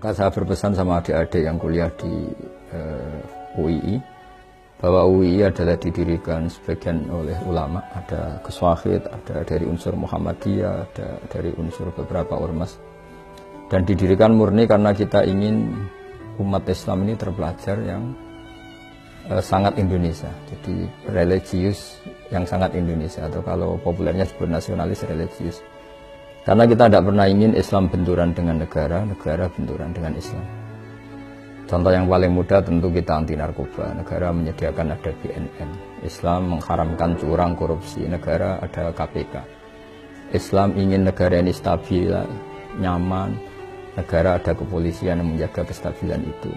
Maka saya berpesan sama adik-adik yang kuliah di UII bahwa UII adalah didirikan sebagian oleh ulama, ada Gus Wahid, ada dari unsur Muhammadiyah, ada dari unsur beberapa ormas, dan didirikan murni karena kita ingin umat Islam ini terpelajar yang sangat Indonesia, jadi religius yang sangat Indonesia, atau kalau populernya disebut nasionalis religius. Karena kita tidak pernah ingin Islam benturan dengan negara, negara benturan dengan Islam. Contoh yang paling mudah tentu kita anti narkoba, negara menyediakan ada BNN. Islam mengharamkan curang, korupsi, negara ada KPK. Islam ingin negara ini stabil, nyaman, negara ada kepolisian yang menjaga kestabilan itu.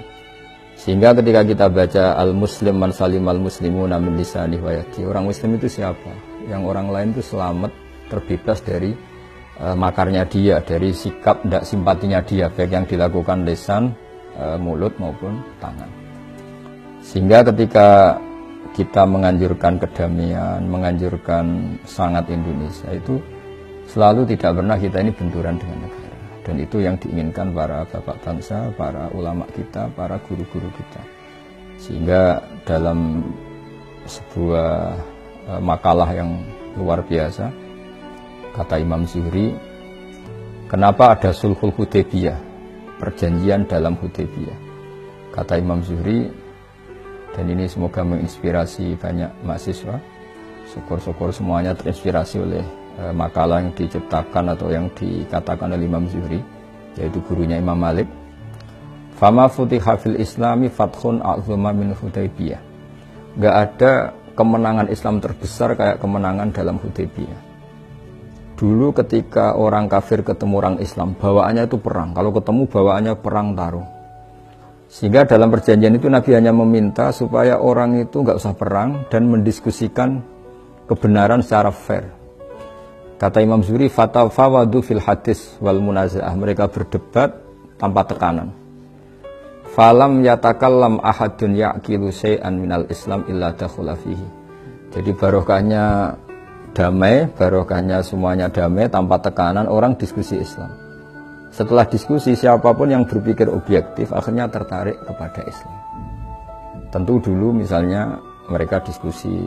Sehingga ketika kita baca al-muslim man salim al-muslimuna min lisanihi wa yadihi, orang muslim itu siapa? Yang orang lain itu selamat, terbebas dari makarnya dia, dari sikap tidak simpatinya dia, baik yang dilakukan lisan, mulut maupun tangan. Sehingga ketika kita menganjurkan kedamaian, menganjurkan sangat Indonesia, itu selalu tidak pernah kita ini benturan dengan negara. Dan itu yang diinginkan para bapak bangsa, para ulama kita, para guru-guru kita. Sehingga dalam sebuah makalah yang luar biasa, kata Imam Zuhri, kenapa ada sulhul Hudaybiyah, perjanjian dalam Hudaybiyah. Kata Imam Zuhri, dan ini semoga menginspirasi banyak mahasiswa, syukur-syukur semuanya terinspirasi oleh makalah yang diciptakan atau yang dikatakan oleh Imam Zuhri, yaitu gurunya Imam Malik. Fama futiha fil islami fathun a'zuma min Hudaybiyah. Gak ada kemenangan Islam terbesar kayak kemenangan dalam Hudaybiyah. Dulu ketika orang kafir ketemu orang Islam, bawaannya itu perang. Kalau ketemu bawaannya perang tarung. Sehingga dalam perjanjian itu Nabi hanya meminta supaya orang itu nggak usah perang dan mendiskusikan kebenaran secara fair. Kata Imam Zuhri, fatafawadu fil hadis wal munaza'ah. Mereka berdebat tanpa tekanan. Falam yatakallam ahadun ya'kilu syai'an minal Islam illa dakhula fihi. Jadi barokahnya damai, barokahnya semuanya damai tanpa tekanan, orang diskusi Islam. Setelah diskusi, siapapun yang berpikir objektif akhirnya tertarik kepada Islam. Tentu dulu misalnya mereka diskusi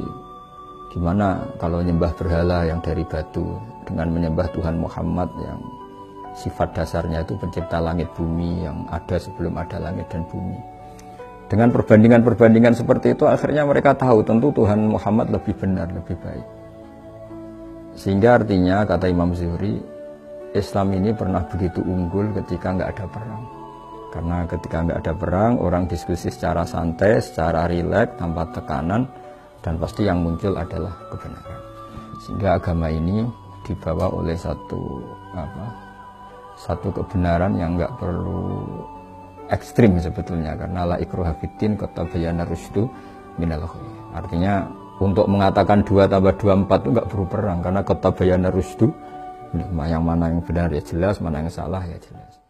gimana kalau menyembah berhala yang dari batu dengan menyembah Tuhan Muhammad yang sifat dasarnya itu pencipta langit bumi yang ada sebelum ada langit dan bumi. Dengan perbandingan-perbandingan seperti itu akhirnya mereka tahu tentu Tuhan Muhammad lebih benar, lebih baik. Sehingga artinya kata Imam Zuhri, Islam ini pernah begitu unggul ketika nggak ada perang. Karena ketika nggak ada perang, orang diskusi secara santai, secara rileks, tanpa tekanan, dan pasti yang muncul adalah kebenaran. Sehingga agama ini dibawa oleh satu kebenaran yang nggak perlu ekstrim sebetulnya, karena la ikraha fiddin qad tabayyana rusydu minal ghayy. Artinya untuk mengatakan 2 tambah 2 4 itu nggak perlu perang, karena qad tabayyana rusydu, yang mana yang benar ya jelas, mana yang salah ya jelas.